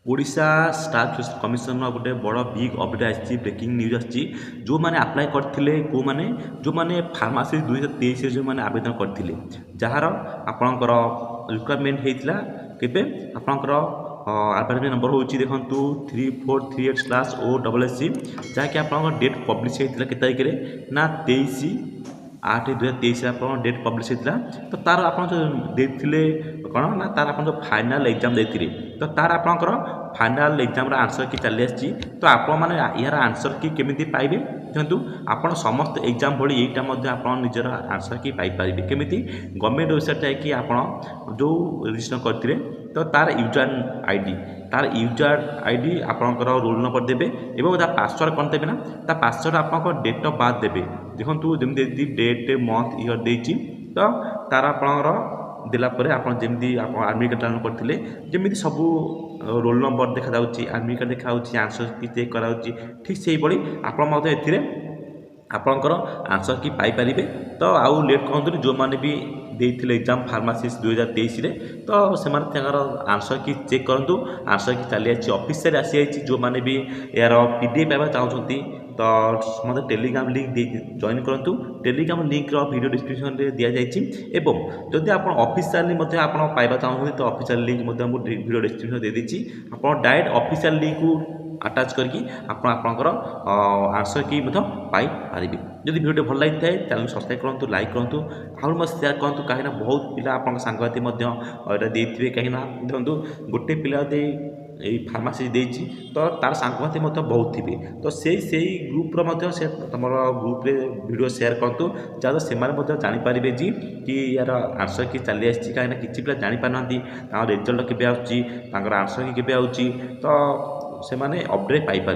Odisha staff commission गोटे बड़ big update आसी ब्रेकिंग न्यूज आसी जो मैंने अप्लाई करते को मैंने जो मैंने फार्मासी 2023 जो मैंने आवेदन करते जार आपणकर रिक्वायरमेंट होता केवे आपणकर आडभार्टाइजमेंट नंबर हूँ देखो 3438/OSC जहाँकि आप डेट पब्लिश होता के तारीख ना 23/8/2023 आप डेट पब्लिश होता तो तार आप देते कौन ना तार आप फाइनाल एग्जाम देते तो तार आपंकर फाइनाल एग्जाम आंसर की चली आसी तो आपण मैंने यार आंसर की केमी पाइबे देखो आप समस्त एग्जाम भली यहाँ आप निजर आंसर की पाइपर केमी गवर्नमेंट वेबसाइट जाकि आप जो रजिस्ट्रेशन करते तो तार यूजर आईडी तार यूजर आईडी आपंकर रोल नंबर देवे और पासवर्ड कौन देवे ना ता पासवर्ड आप डेट ऑफ बर्थ देवे देखो जमी डेट मंथ ईयर देती तो तार आपंकर देलापर आपमती आप आर्मी कार्ड डाउनलोड करते जमी सब रोल नंबर देखा आर्मी कार्ड देखा आंसर की चेक करा ठीक से ही आपंकर आपणकर आंसर की पाइपर तो आउ लेट कहतुनि जो मैंने भी देते एग्जाम फार्मासीस्ट 2023 तो से आंसर की चेक करूँ आंसर की चली ऑफिशियल आसी जो मैंने भी यार पीडीएफ पाइबा चाहते तो मतलब टेलीग्राम लिंक जॉइन करूँ टेलीग्राम लिंक वीडियो डिस्क्रिप्शन में दि जाइए जदि आप ऑफिशियली आप पाइबा चाहते तो ऑफिशियल लिंक वीडियो डिस्क्रिप्शन दे देती आप डायरेक्ट ऑफिशियल लिंक को अटाच करके आपणकर आंसर की पाई पारे जदि वीडियो भल लगी है चैनल सब्सक्राइब करूँ लाइक करूँ आउट मत सेयार करूँ कहीं बहुत पिला आप सांगसाथी देते कहीं देखो गोटे पिला फार्मासी देती तो तार सांगसाथी बहुत थे तो से ग्रुप्र से तुम ग्रुप्रे वीडियो सेयार करूँ जहाँ से जानीपारे जी कि यार आंसर की चली आसी कहीं किसी पिला जापार ना रिजल्ट के आंसर की के तो से अपडेट पाइपर।